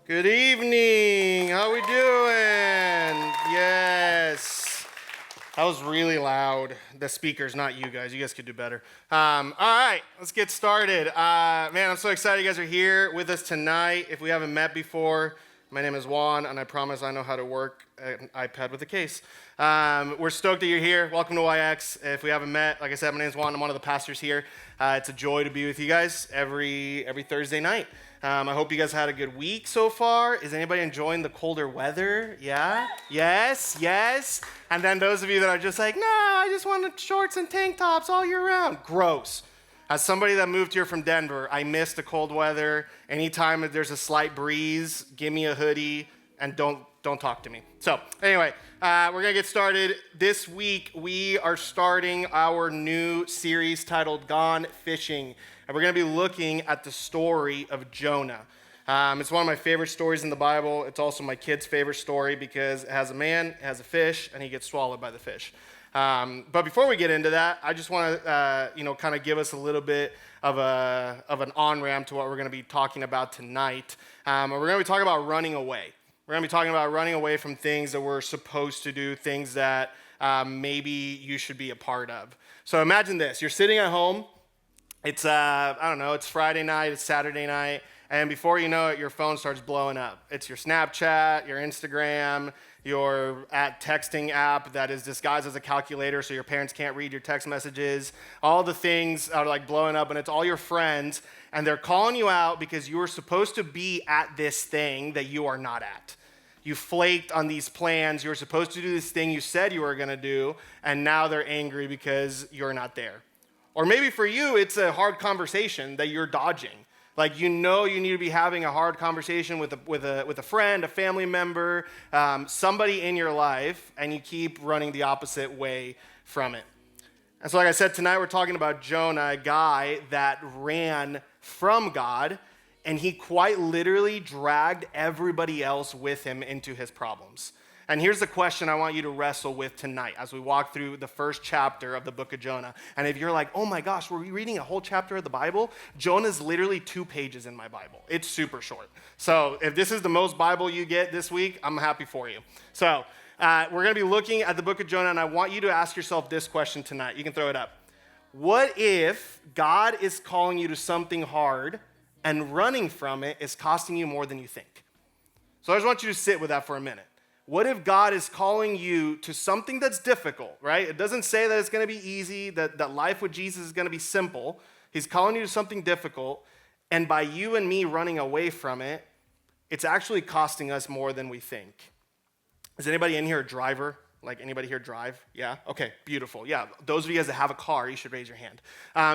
Good evening. How we doing? Yes. That was really loud. The speakers, not you guys. You guys could do better. All right, let's get started. Man, I'm so excited you guys are here with us tonight. If we haven't met before, my name is Juan, and I promise I know how to work an iPad with a case. We're stoked that you're here. Welcome to YX. If we haven't met, like I said, my name is Juan. I'm one of the pastors here. It's a joy to be with you guys every Thursday night. I hope you guys had a good week so far. Is anybody enjoying the colder weather? Yeah? Yes. And then those of you that are just like, nah, I just want shorts and tank tops all year round. Gross. As somebody that moved here from Denver, I miss the cold weather. Anytime there's a slight breeze, give me a hoodie and don't talk to me. So anyway, we're going to get started. This week, we are starting our new series titled Gone Fishing. And we're going to be looking at the story of Jonah. It's one of my favorite stories in the Bible. It's also my kid's favorite story because it has a man, it has a fish, and he gets swallowed by the fish. But before we get into that, I just want to, kind of give us a little bit of an on-ramp to what we're going to be talking about tonight. We're going to be talking about running away. We're going to be talking about running away from things that we're supposed to do, things that maybe you should be a part of. So imagine this. You're sitting at home. It's, it's Friday night, it's Saturday night, and before you know it, your phone starts blowing up. It's your Snapchat, your Instagram, your texting app that is disguised as a calculator so your parents can't read your text messages. All the things are like blowing up, and it's all your friends, and they're calling you out because you were supposed to be at this thing that you are not at. You flaked on these plans. You were supposed to do this thing you said you were going to do, and now they're angry because you're not there. Or maybe for you, it's a hard conversation that you're dodging. Like you need to be having a hard conversation with a friend, a family member, somebody in your life, and you keep running the opposite way from it. And so like I said, tonight we're talking about Jonah, a guy that ran from God, and he quite literally dragged everybody else with him into his problems. And here's the question I want you to wrestle with tonight as we walk through the first chapter of the book of Jonah. And if you're like, oh my gosh, were we reading a whole chapter of the Bible? Jonah's literally 2 pages in my Bible. It's super short. So if this is the most Bible you get this week, I'm happy for you. So we're going to be looking at the book of Jonah, and I want you to ask yourself this question tonight. You can throw it up. What if God is calling you to something hard and running from it is costing you more than you think? So I just want you to sit with that for a minute. What if God is calling you to something that's difficult, right? It doesn't say that it's going to be easy, that life with Jesus is going to be simple. He's calling you to something difficult, and by you and me running away from it, it's actually costing us more than we think. Is anybody in here a driver? Like anybody here drive? Yeah? Okay, beautiful. Yeah, those of you guys that have a car, you should raise your hand.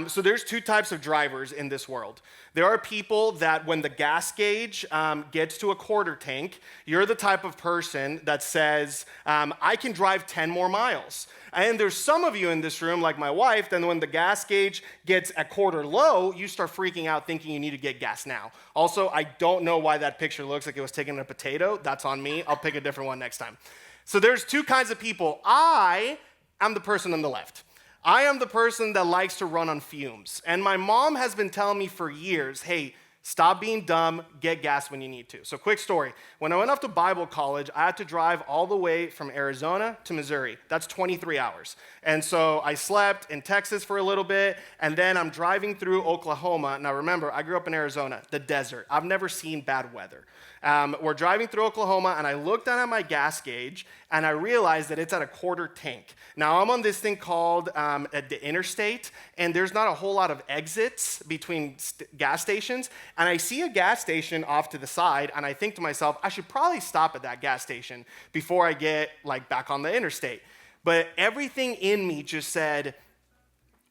So there's 2 types of drivers in this world. There are people that when the gas gauge gets to a quarter tank, you're the type of person that says, I can drive 10 more miles. And there's some of you in this room, like my wife, then when the gas gauge gets a quarter low, you start freaking out thinking you need to get gas now. Also, I don't know why that picture looks like it was taken in a potato. That's on me. I'll pick a different one next time. So there's 2 kinds of people. I am the person on the left. I am the person that likes to run on fumes. And my mom has been telling me for years, hey, stop being dumb, get gas when you need to. So quick story. When I went off to Bible college, I had to drive all the way from Arizona to Missouri. That's 23 hours. And so I slept in Texas for a little bit, and then I'm driving through Oklahoma. Now remember, I grew up in Arizona, the desert. I've never seen bad weather. We're driving through Oklahoma, and I looked down at my gas gauge, and I realized that it's at a quarter tank. Now, I'm on this thing called the interstate, and there's not a whole lot of exits between gas stations, and I see a gas station off to the side, and I think to myself, I should probably stop at that gas station before I get back on the interstate. But everything in me just said,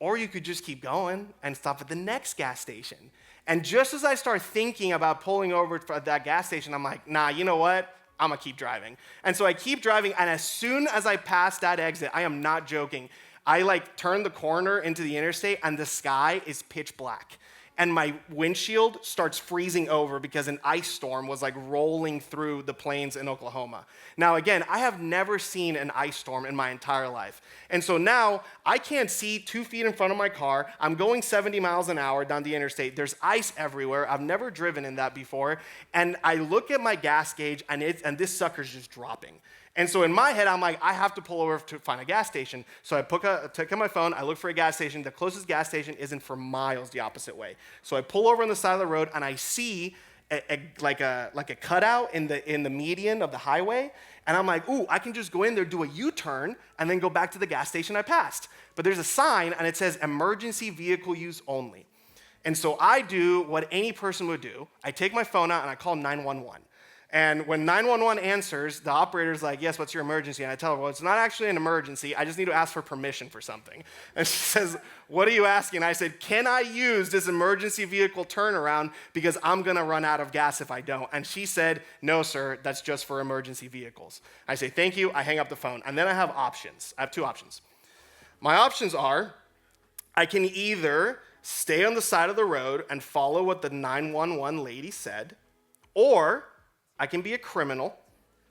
or you could just keep going and stop at the next gas station. And just as I start thinking about pulling over at that gas station, I'm like, nah, you know what? I'm going to keep driving. And so I keep driving, and as soon as I pass that exit, I am not joking, I turn the corner into the interstate, and the sky is pitch black. and my windshield starts freezing over because an ice storm was like rolling through the plains in Oklahoma. Now, again, I have never seen an ice storm in my entire life. And so now I can't see 2 feet in front of my car. I'm going 70 miles an hour down the interstate. There's ice everywhere. I've never driven in that before. And I look at my gas gauge, and this sucker's just dropping. And so in my head, I'm like, I have to pull over to find a gas station. So I take out my phone, I look for a gas station. The closest gas station isn't for miles the opposite way. So I pull over on the side of the road, and I see like a cutout in the median of the highway. And I'm like, ooh, I can just go in there, do a U-turn, and then go back to the gas station I passed. But there's a sign, and it says emergency vehicle use only. And so I do what any person would do. I take my phone out, and I call 911. And when 911 answers, the operator's like, yes, what's your emergency? And I tell her, well, it's not actually an emergency. I just need to ask for permission for something. And she says, what are you asking? And I said, can I use this emergency vehicle turnaround because I'm going to run out of gas if I don't? And she said, no, sir, that's just for emergency vehicles. I say, thank you. I hang up the phone. And then I have options. I have 2 options. My options are I can either stay on the side of the road and follow what the 911 lady said, or I can be a criminal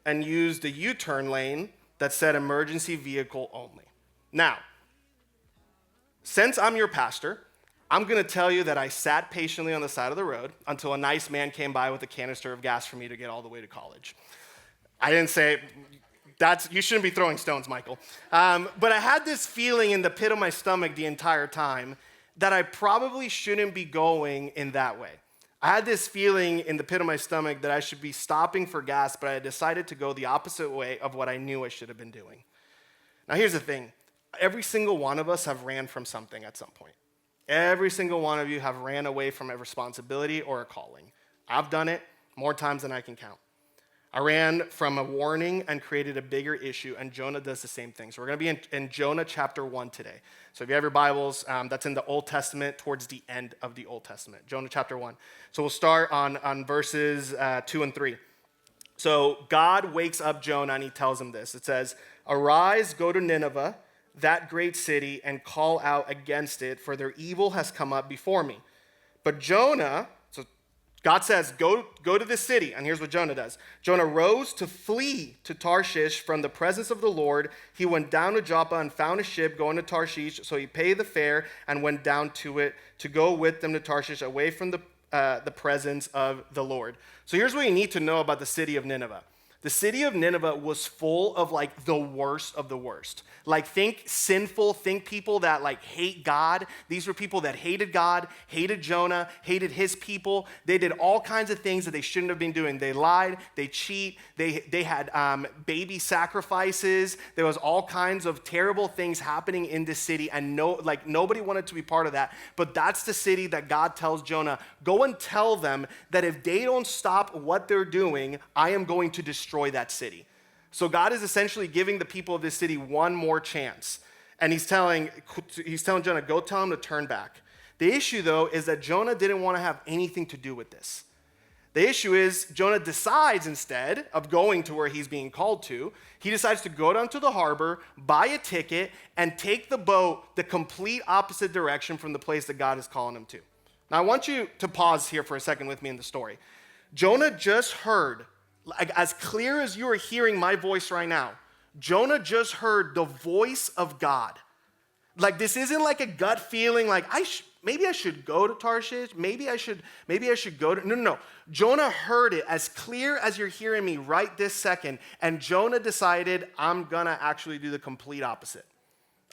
and use the U-turn lane that said emergency vehicle only. Now, since I'm your pastor, I'm going to tell you that I sat patiently on the side of the road until a nice man came by with a canister of gas for me to get all the way to college. I didn't say, you shouldn't be throwing stones, Michael. But I had this feeling in the pit of my stomach the entire time that I probably shouldn't be going in that way. I had this feeling in the pit of my stomach that I should be stopping for gas, but I decided to go the opposite way of what I knew I should have been doing. Now, here's the thing. Every single one of us have ran from something at some point. Every single one of you have ran away from a responsibility or a calling. I've done it more times than I can count. I ran from a warning and created a bigger issue, and Jonah does the same thing. So we're going to be in Jonah chapter 1 today. So if you have your Bibles, that's in the Old Testament, towards the end of the Old Testament. Jonah chapter 1. So we'll start on verses 2 and 3. So God wakes up Jonah, and he tells him this. It says, arise, go to Nineveh, that great city, and call out against it, for their evil has come up before me. But Jonah... God says, go to this city, and here's what Jonah does. Jonah rose to flee to Tarshish from the presence of the Lord. He went down to Joppa and found a ship going to Tarshish, so he paid the fare and went down to it to go with them to Tarshish, away from the presence of the Lord. So here's what you need to know about the city of Nineveh. The city of Nineveh was full of like the worst of the worst. Like think sinful, think people that like hate God. These were people that hated God, hated Jonah, hated his people. They did all kinds of things that they shouldn't have been doing. They lied, they cheat, they had baby sacrifices. There was all kinds of terrible things happening in this city, and nobody wanted to be part of that. But that's the city that God tells Jonah, go and tell them that if they don't stop what they're doing, I am going to destroy that city. So God is essentially giving the people of this city one more chance. And he's telling Jonah, go tell him to turn back. The issue, though, is that Jonah didn't want to have anything to do with this. The issue is Jonah decides, instead of going to where he's being called to, he decides to go down to the harbor, buy a ticket, and take the boat the complete opposite direction from the place that God is calling him to. Now, I want you to pause here for a second with me in the story. Jonah just heard, like, as clear as you are hearing my voice right now, Jonah just heard the voice of God. Like, this isn't like a gut feeling, like, maybe I should go to Tarshish, maybe I should go to, no. Jonah heard it as clear as you're hearing me right this second, and Jonah decided, I'm gonna actually do the complete opposite.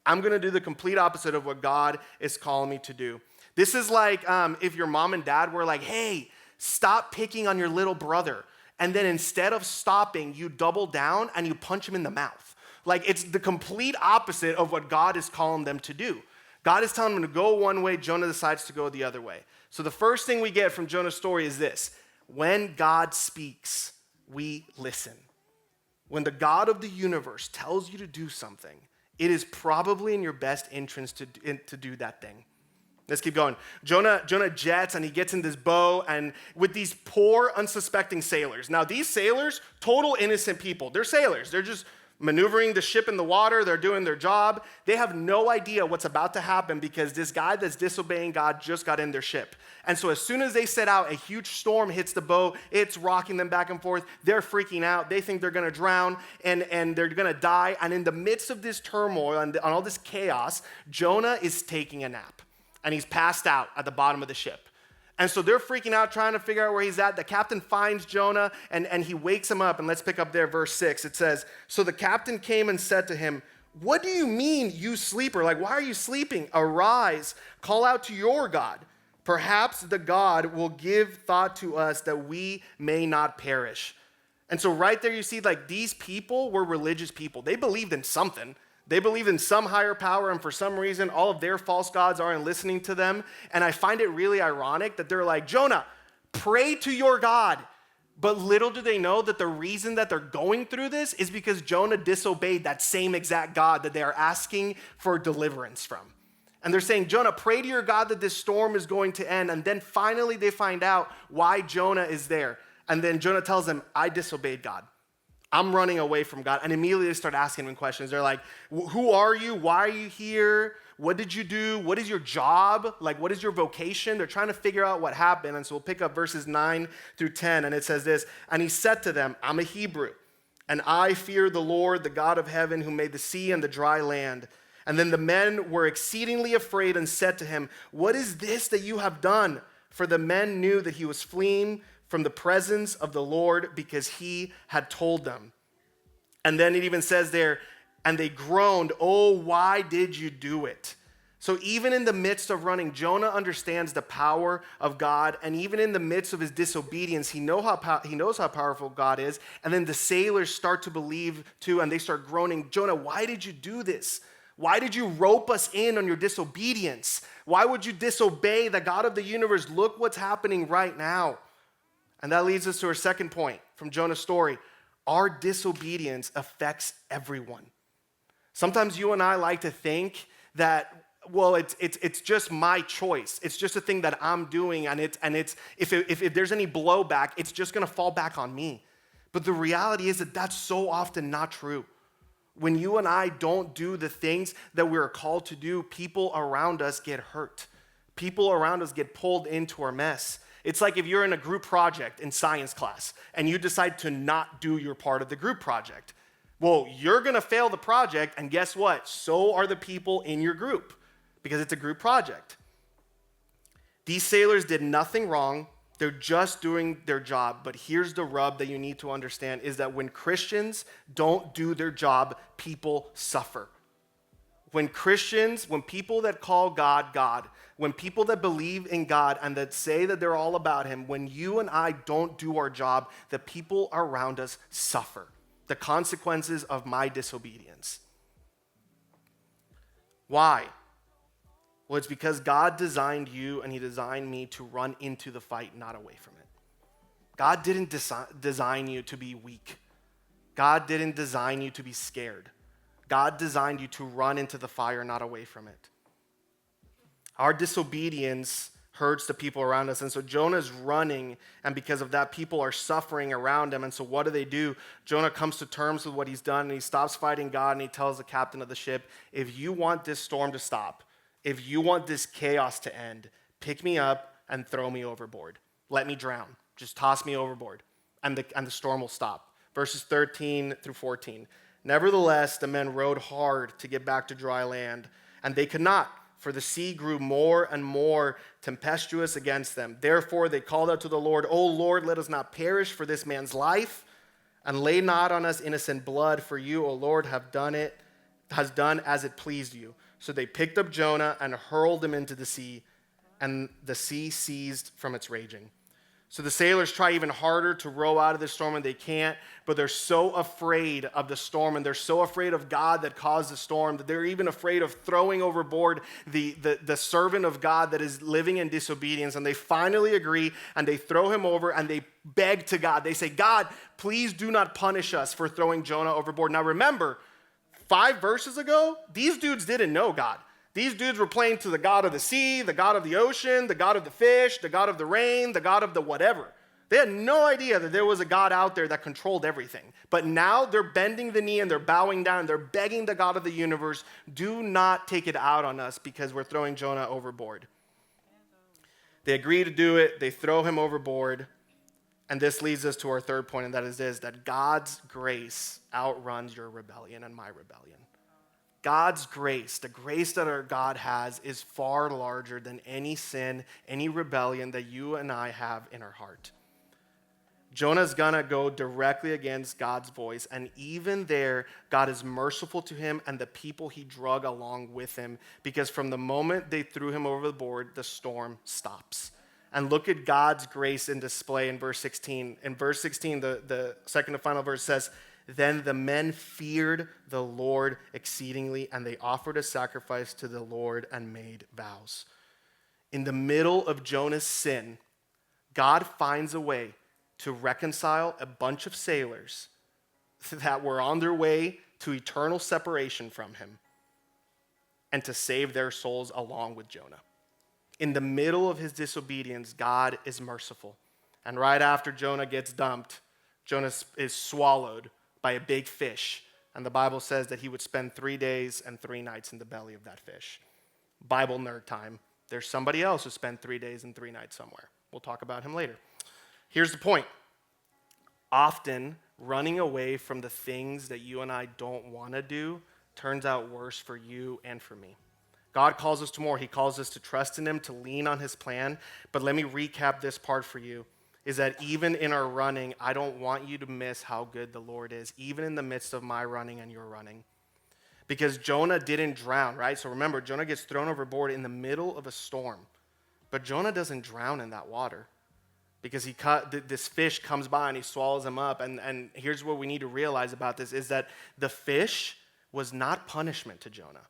I'm gonna do the complete opposite of what God is calling me to do. This is like if your mom and dad were like, hey, stop picking on your little brother. And then instead of stopping, you double down and you punch him in the mouth. Like, it's the complete opposite of what God is calling them to do. God is telling them to go one way, Jonah decides to go the other way. So the first thing we get from Jonah's story is this. When God speaks, we listen. When the God of the universe tells you to do something, it is probably in your best interest to do that thing. Let's keep going. Jonah jets, and he gets in this boat, and with these poor, unsuspecting sailors. Now, these sailors, total innocent people. They're sailors. They're just maneuvering the ship in the water. They're doing their job. They have no idea what's about to happen because this guy that's disobeying God just got in their ship. And so as soon as they set out, a huge storm hits the boat. It's rocking them back and forth. They're freaking out. They think they're going to drown and they're going to die. And in the midst of this turmoil and all this chaos, Jonah is taking a nap. And he's passed out at the bottom of the ship. And so they're freaking out, trying to figure out where he's at. The captain finds Jonah, and he wakes him up. And let's pick up there, verse 6. It says, "So the captain came and said to him, 'What do you mean, you sleeper? Like, why are you sleeping? Arise, call out to your God. Perhaps the God will give thought to us that we may not perish.'" And so right there you see, like, these people were religious people. They believed in something. They believe in some higher power, and for some reason, all of their false gods aren't listening to them. And I find it really ironic that they're like, "Jonah, pray to your God." But little do they know that the reason that they're going through this is because Jonah disobeyed that same exact God that they are asking for deliverance from. And they're saying, "Jonah, pray to your God that this storm is going to end." And then finally they find out why Jonah is there. And then Jonah tells them, "I disobeyed God. I'm running away from God." And immediately they start asking him questions. They're like, "Who are you? Why are you here? What did you do? What is your job? Like, what is your vocation?" They're trying to figure out what happened. And so we'll pick up verses 9 through 10. And it says this, "And he said to them, 'I'm a Hebrew, and I fear the Lord, the God of heaven, who made the sea and the dry land.' And then the men were exceedingly afraid and said to him, 'What is this that you have done?' For the men knew that he was fleeing from the presence of the Lord because he had told them." And then it even says there, "And they groaned, 'Oh, why did you do it?'" So even in the midst of running, Jonah understands the power of God. And even in the midst of his disobedience, he knows how powerful God is. And then the sailors start to believe too, and they start groaning, "Jonah, why did you do this? Why did you rope us in on your disobedience? Why would you disobey the God of the universe? Look what's happening right now." And that leads us to our second point from Jonah's story. Our disobedience affects everyone. Sometimes you and I like to think that, well, it's just my choice. It's just a thing that I'm doing, and if there's any blowback, it's just going to fall back on me. But the reality is that that's so often not true. When you and I don't do the things that we're called to do, people around us get hurt. People around us get pulled into our mess. It's like if you're in a group project in science class and you decide to not do your part of the group project. Well, you're going to fail the project, and guess what? So are the people in your group because it's a group project. These sailors did nothing wrong. They're just doing their job. But here's the rub that you need to understand is that when Christians don't do their job, people suffer. When people that call God, God, when people that believe in God and that say that they're all about him, when you and I don't do our job, the people around us suffer the consequences of my disobedience. Why? Well, it's because God designed you and he designed me to run into the fight, not away from it. God didn't design you to be weak. God didn't design you to be scared. God designed you to run into the fire, not away from it. Our disobedience hurts the people around us. And so Jonah's running, and because of that, people are suffering around him. And so what do? Jonah comes to terms with what he's done, and he stops fighting God, and he tells the captain of the ship, "If you want this storm to stop, if you want this chaos to end, pick me up and throw me overboard. Let me drown. Just toss me overboard, and the storm will stop." Verses 13 through 14. "Nevertheless, the men rowed hard to get back to dry land, and they could not, for the sea grew more and more tempestuous against them. Therefore they called out to the Lord, 'O Lord, let us not perish for this man's life, and lay not on us innocent blood, for you, O Lord, has done as it pleased you.' So they picked up Jonah and hurled him into the sea, and the sea ceased from its raging." So the sailors try even harder to row out of the storm, and they can't, but they're so afraid of the storm, and they're so afraid of God that caused the storm, that they're even afraid of throwing overboard the servant of God that is living in disobedience. And they finally agree, and they throw him over, and they beg to God. They say, "God, please do not punish us for throwing Jonah overboard." Now remember, 5 verses ago, these dudes didn't know God. These dudes were praying to the God of the sea, the God of the ocean, the God of the fish, the God of the rain, the God of the whatever. They had no idea that there was a God out there that controlled everything. But now they're bending the knee and they're bowing down. They're begging the God of the universe, do not take it out on us because we're throwing Jonah overboard. They agree to do it. They throw him overboard. And this leads us to our third point, and that is this, that God's grace outruns your rebellion and my rebellion. God's grace, the grace that our God has, is far larger than any sin, any rebellion that you and I have in our heart. Jonah's gonna go directly against God's voice, and even there, God is merciful to him and the people he drug along with him, because from the moment they threw him over the board, the storm stops. And look at God's grace in display in verse 16. In verse 16, the second and final verse says, then the men feared the Lord exceedingly, and they offered a sacrifice to the Lord and made vows. In the middle of Jonah's sin, God finds a way to reconcile a bunch of sailors that were on their way to eternal separation from him and to save their souls along with Jonah. In the middle of his disobedience, God is merciful. And right after Jonah gets dumped, Jonah is swallowed by a big fish. And the Bible says that he would spend 3 days and 3 nights in the belly of that fish. Bible nerd time. There's somebody else who spent 3 days and 3 nights somewhere. We'll talk about him later. Here's the point. Often, running away from the things that you and I don't want to do turns out worse for you and for me. God calls us to more. He calls us to trust in him, to lean on his plan. But let me recap this part for you, is that even in our running, I don't want you to miss how good the Lord is, even in the midst of my running and your running. Because Jonah didn't drown, right? So remember, Jonah gets thrown overboard in the middle of a storm. But Jonah doesn't drown in that water, because this fish comes by and he swallows him up. And here's what we need to realize about this, is that the fish was not punishment to Jonah.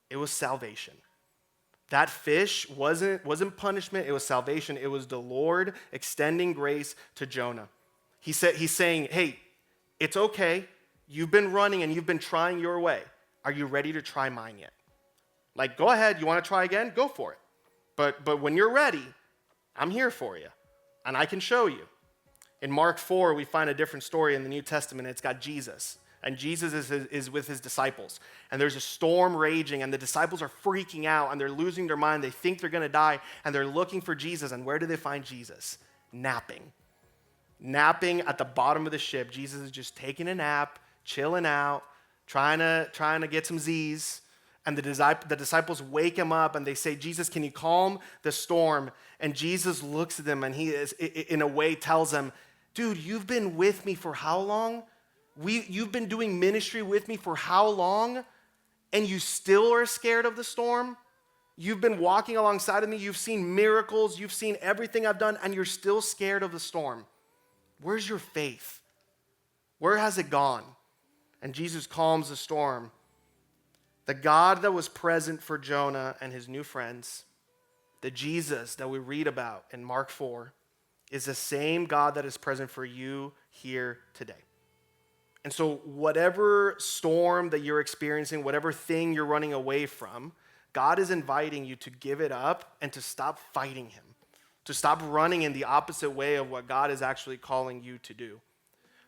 It was salvation. That fish wasn't punishment, it was salvation. It was the Lord extending grace to Jonah. He's saying, hey, it's okay. You've been running and you've been trying your way. Are you ready to try mine yet? Like, go ahead, you want to try again? Go for it. But when you're ready, I'm here for you. And I can show you. In Mark 4, we find a different story in the New Testament. It's got Jesus. And Jesus is with his disciples. And there's a storm raging, and the disciples are freaking out, and they're losing their mind. They think they're going to die, and they're looking for Jesus. And where do they find Jesus? Napping. Napping at the bottom of the ship. Jesus is just taking a nap, chilling out, trying to get some Z's. And the disciples wake him up, and they say, Jesus, can you calm the storm? And Jesus looks at them, and he is, in a way, tells them, dude, you've been with me for how long? You've been doing ministry with me for how long? And you still are scared of the storm? You've been walking alongside of me. You've seen miracles. You've seen everything I've done, and you're still scared of the storm. Where's your faith? Where has it gone? And Jesus calms the storm. The God that was present for Jonah and his new friends, the Jesus that we read about in Mark 4, is the same God that is present for you here today. And so whatever storm that you're experiencing, whatever thing you're running away from, God is inviting you to give it up and to stop fighting him, to stop running in the opposite way of what God is actually calling you to do.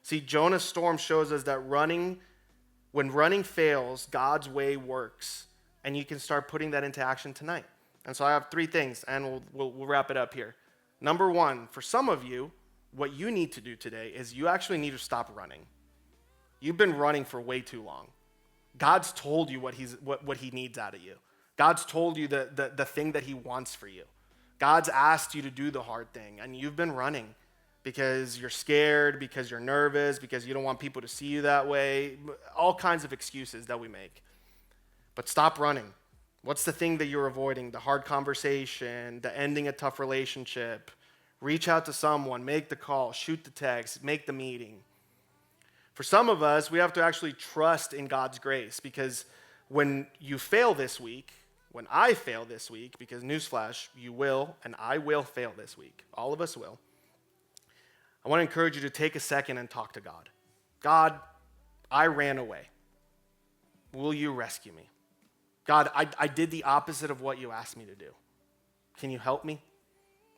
See, Jonah's storm shows us that when running fails, God's way works, and you can start putting that into action tonight. And so I have 3 things, and we'll wrap it up here. Number 1, for some of you, what you need to do today is you actually need to stop running. You've been running for way too long. God's told you what he needs out of you. God's told you the thing that he wants for you. God's asked you to do the hard thing, and you've been running because you're scared, because you're nervous, because you don't want people to see you that way, all kinds of excuses that we make. But stop running. What's the thing that you're avoiding? The hard conversation, the ending a tough relationship. Reach out to someone, make the call, shoot the text, make the meeting. For some of us, we have to actually trust in God's grace, because when you fail this week, when I fail this week, because newsflash, you will, and I will fail this week. All of us will. I want to encourage you to take a second and talk to God. God, I ran away. Will you rescue me? God, I did the opposite of what you asked me to do. Can you help me?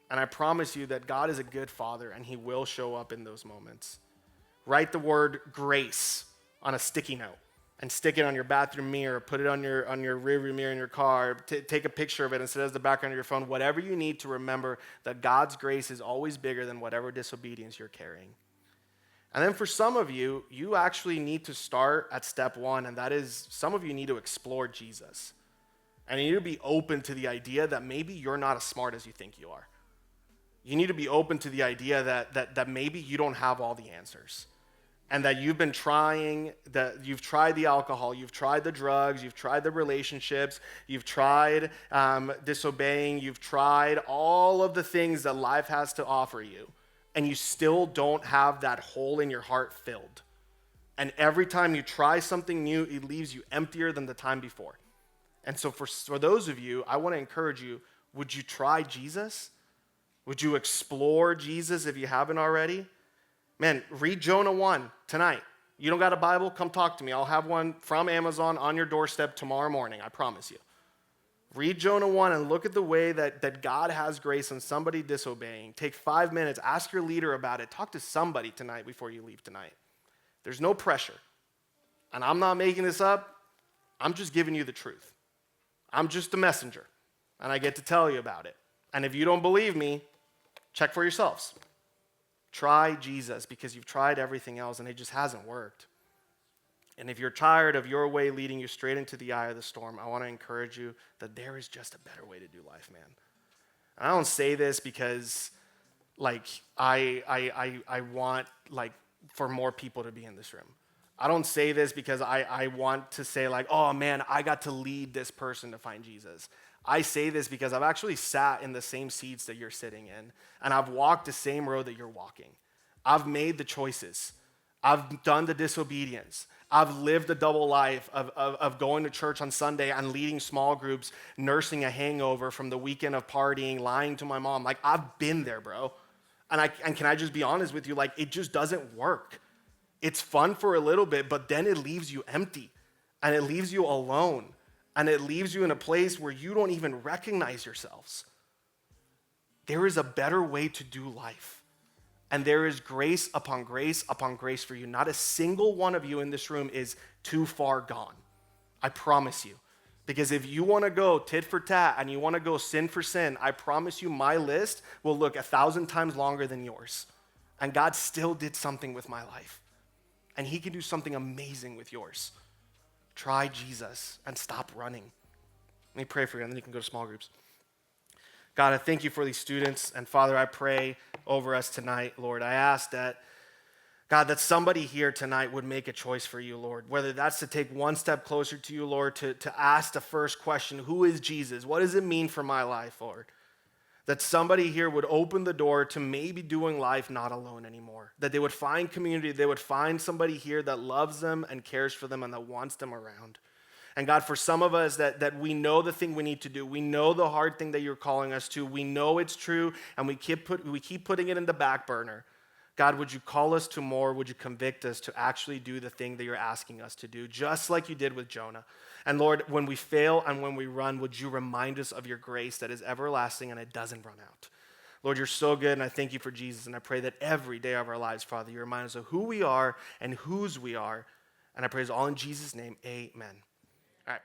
And I promise you that God is a good father and he will show up in those moments. Write the word grace on a sticky note and stick it on your bathroom mirror, put it on your rearview mirror in your car, take a picture of it and set it as the background of your phone, whatever you need to remember that God's grace is always bigger than whatever disobedience you're carrying. And then for some of you, you actually need to start at step one, and that is some of you need to explore Jesus. And you need to be open to the idea that maybe you're not as smart as you think you are. You need to be open to the idea that maybe you don't have all the answers. And that you've been trying, that you've tried the alcohol, you've tried the drugs, you've tried the relationships, you've tried disobeying, you've tried all of the things that life has to offer you, and you still don't have that hole in your heart filled. And every time you try something new, it leaves you emptier than the time before. And so for those of you, I want to encourage you, would you try Jesus? Would you explore Jesus if you haven't already? Man, read Jonah 1 tonight. You don't got a Bible? Come talk to me. I'll have one from Amazon on your doorstep tomorrow morning, I promise you. Read Jonah 1 and look at the way that God has grace on somebody disobeying. Take 5 minutes, ask your leader about it. Talk to somebody tonight before you leave tonight. There's no pressure. And I'm not making this up. I'm just giving you the truth. I'm just a messenger, and I get to tell you about it. And if you don't believe me, check for yourselves. Try Jesus because you've tried everything else and it just hasn't worked. And if you're tired of your way leading you straight into the eye of the storm, I want to encourage you that there is just a better way to do life, man. And I don't say this because I want for more people to be in this room. I don't say this because I want to say oh man, I got to lead this person to find Jesus. I say this because I've actually sat in the same seats that you're sitting in, and I've walked the same road that you're walking. I've made the choices. I've done the disobedience. I've lived the double life of going to church on Sunday and leading small groups, nursing a hangover from the weekend of partying, lying to my mom. I've been there, bro. And can I just be honest with you? It just doesn't work. It's fun for a little bit, but then it leaves you empty, and it leaves you alone. And it leaves you in a place where you don't even recognize yourselves. There is a better way to do life. And there is grace upon grace upon grace for you. Not a single one of you in this room is too far gone. I promise you. Because if you want to go tit for tat and you want to go sin for sin, I promise you my list will look 1,000 times longer than yours. And God still did something with my life. And he can do something amazing with yours. Try Jesus and stop running. Let me pray for you, and then you can go to small groups. God, I thank you for these students. And Father, I pray over us tonight, Lord. I ask that, God, that somebody here tonight would make a choice for you, Lord. Whether that's to take one step closer to you, Lord, to ask the first question, who is Jesus? What does it mean for my life, Lord? That somebody here would open the door to maybe doing life not alone anymore. That they would find community, they would find somebody here that loves them and cares for them and that wants them around. And God, for some of us that we know the thing we need to do, we know the hard thing that you're calling us to, we know it's true, and we keep putting it in the back burner. God, would you call us to more? Would you convict us to actually do the thing that you're asking us to do, just like you did with Jonah? And Lord, when we fail and when we run, would you remind us of your grace that is everlasting and it doesn't run out? Lord, you're so good, and I thank you for Jesus, and I pray that every day of our lives, Father, you remind us of who we are and whose we are. And I pray this all in Jesus' name, amen. All right.